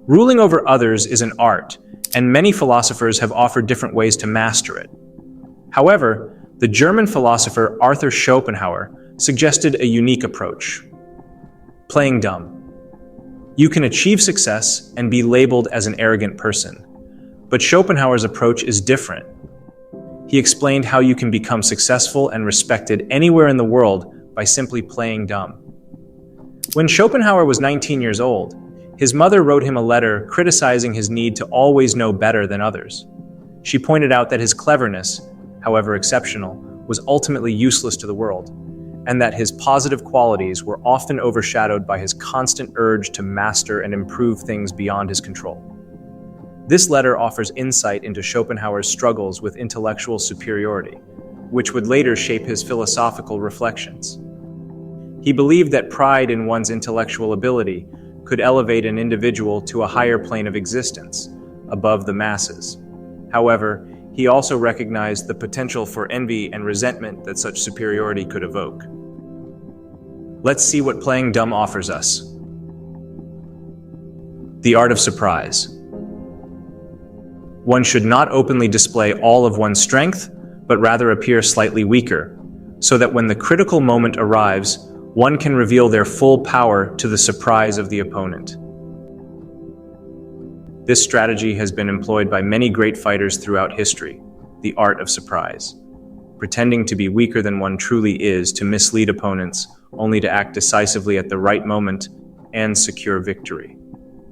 Ruling over others is an art, and many philosophers have offered different ways to master it. However, the German philosopher Arthur Schopenhauer suggested a unique approach: playing dumb. You can achieve success and be labeled as an arrogant person, but Schopenhauer's approach is different. He explained how you can become successful and respected anywhere in the world by simply playing dumb. When Schopenhauer was 19 years old, his mother wrote him a letter criticizing his need to always know better than others. She pointed out that his cleverness, however exceptional, was ultimately useless to the world, and that his positive qualities were often overshadowed by his constant urge to master and improve things beyond his control. This letter offers insight into Schopenhauer's struggles with intellectual superiority, which would later shape his philosophical reflections. He believed that pride in one's intellectual ability could elevate an individual to a higher plane of existence, above the masses. However, he also recognized the potential for envy and resentment that such superiority could evoke. Let's see what playing dumb offers us. The art of surprise. One should not openly display all of one's strength, but rather appear slightly weaker, so that when the critical moment arrives, one can reveal their full power to the surprise of the opponent. This strategy has been employed by many great fighters throughout history, the art of surprise, pretending to be weaker than one truly is to mislead opponents, only to act decisively at the right moment and secure victory.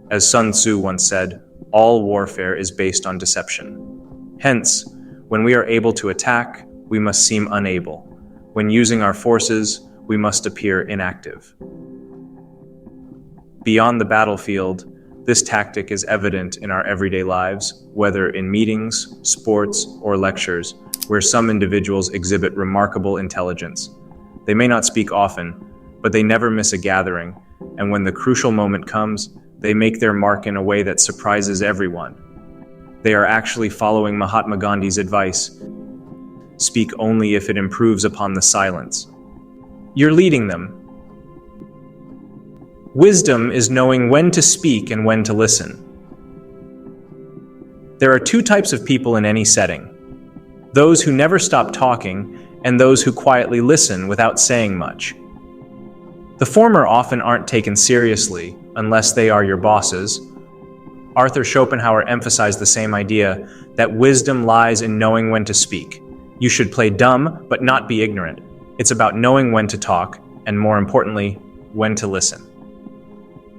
As Sun Tzu once said, all warfare is based on deception. Hence, when we are able to attack, we must seem unable. When using our forces, we must appear inactive. Beyond the battlefield, this tactic is evident in our everyday lives, whether in meetings, sports, or lectures, where some individuals exhibit remarkable intelligence. They may not speak often, but they never miss a gathering, and when the crucial moment comes, they make their mark in a way that surprises everyone. They are actually following Mahatma Gandhi's advice: speak only if it improves upon the silence. You're leading them. Wisdom is knowing when to speak and when to listen. There are two types of people in any setting: those who never stop talking and those who quietly listen without saying much. The former often aren't taken seriously unless they are your bosses. Arthur Schopenhauer emphasized the same idea, that wisdom lies in knowing when to speak. You should play dumb, but not be ignorant. It's about knowing when to talk, and more importantly, when to listen.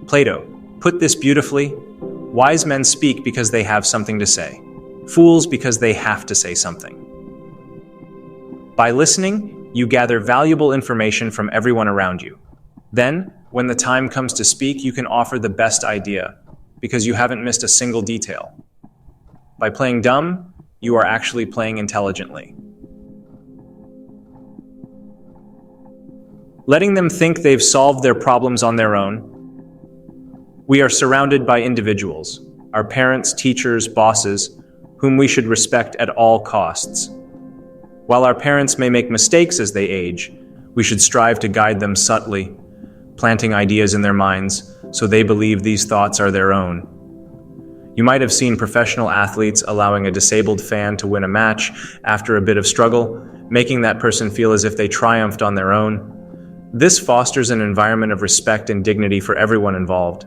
Plato put this beautifully: wise men speak because they have something to say, fools because they have to say something. By listening, you gather valuable information from everyone around you. Then, when the time comes to speak, you can offer the best idea, because you haven't missed a single detail. By playing dumb, you are actually playing intelligently. Letting them think they've solved their problems on their own. We are surrounded by individuals, our parents, teachers, bosses, whom we should respect at all costs. While our parents may make mistakes as they age, we should strive to guide them subtly, planting ideas in their minds so they believe these thoughts are their own. You might have seen professional athletes allowing a disabled fan to win a match after a bit of struggle, making that person feel as if they triumphed on their own. This fosters an environment of respect and dignity for everyone involved.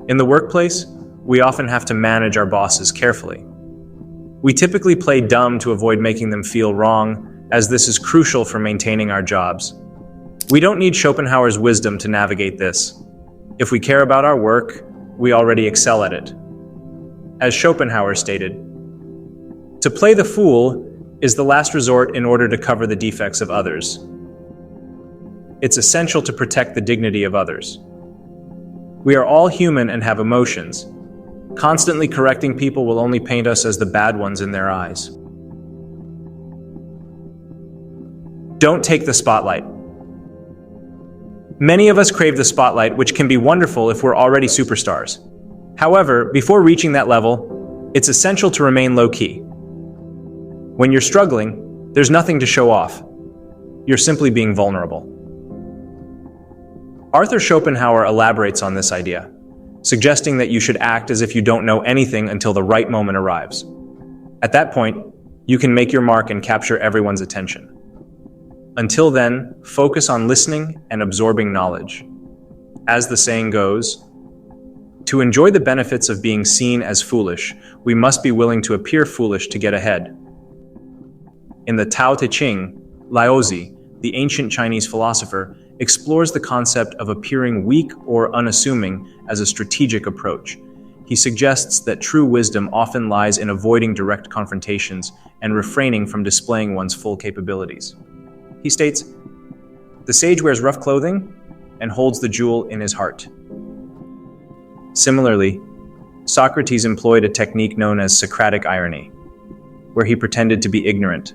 In the workplace, we often have to manage our bosses carefully. We typically play dumb to avoid making them feel wrong, as this is crucial for maintaining our jobs. We don't need Schopenhauer's wisdom to navigate this. If we care about our work, we already excel at it. As Schopenhauer stated, to play the fool is the last resort in order to cover the defects of others. It's essential to protect the dignity of others. We are all human and have emotions. Constantly correcting people will only paint us as the bad ones in their eyes. Don't take the spotlight. Many of us crave the spotlight, which can be wonderful if we're already superstars. However, before reaching that level, it's essential to remain low-key. When you're struggling, there's nothing to show off. You're simply being vulnerable. Arthur Schopenhauer elaborates on this idea. suggesting that you should act as if you don't know anything until the right moment arrives. At that point, you can make your mark and capture everyone's attention. Until then, focus on listening and absorbing knowledge. As the saying goes, to enjoy the benefits of being seen as foolish, we must be willing to appear foolish to get ahead. In the Tao Te Ching, Laozi, the ancient Chinese philosopher, explores the concept of appearing weak or unassuming as a strategic approach. He suggests that true wisdom often lies in avoiding direct confrontations and refraining from displaying one's full capabilities. He states, "The sage wears rough clothing and holds the jewel in his heart." Similarly, Socrates employed a technique known as Socratic irony, where he pretended to be ignorant,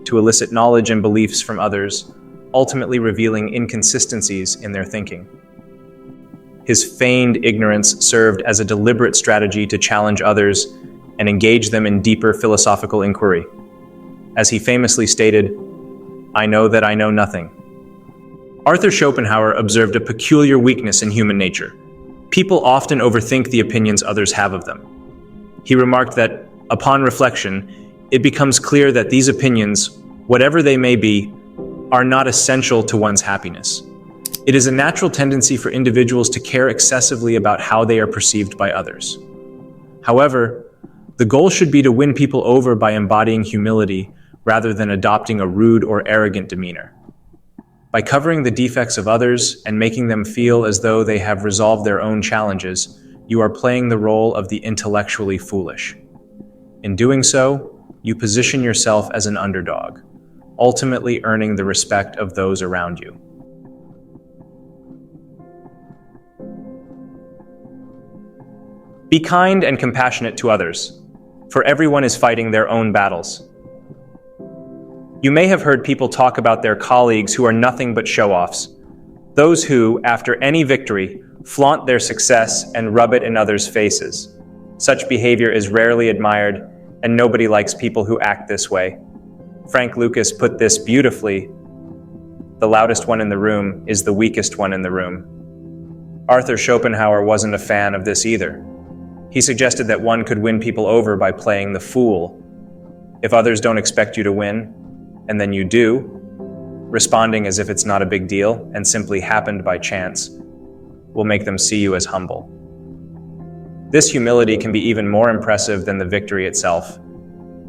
to elicit knowledge and beliefs from others, ultimately revealing inconsistencies in their thinking. His feigned ignorance served as a deliberate strategy to challenge others and engage them in deeper philosophical inquiry. As he famously stated, "I know that I know nothing." Arthur Schopenhauer observed a peculiar weakness in human nature. People often overthink the opinions others have of them. He remarked that, upon reflection, it becomes clear that these opinions, whatever they may be, are not essential to one's happiness. It is a natural tendency for individuals to care excessively about how they are perceived by others. However, the goal should be to win people over by embodying humility rather than adopting a rude or arrogant demeanor. By covering the defects of others and making them feel as though they have resolved their own challenges, you are playing the role of the intellectually foolish. In doing so, you position yourself as an underdog, ultimately earning the respect of those around you. Be kind and compassionate to others, for everyone is fighting their own battles. You may have heard people talk about their colleagues who are nothing but show-offs, those who, after any victory, flaunt their success and rub it in others' faces. Such behavior is rarely admired, and nobody likes people who act this way. Frank Lucas put this beautifully: "The loudest one in the room is the weakest one in the room." Arthur Schopenhauer wasn't a fan of this either. He suggested that one could win people over by playing the fool. If others don't expect you to win, and then you do, responding as if it's not a big deal and simply happened by chance, will make them see you as humble. This humility can be even more impressive than the victory itself.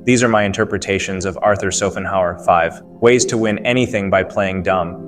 These are my interpretations of Arthur Schopenhauer 5 Ways to Win Anything by Playing Dumb.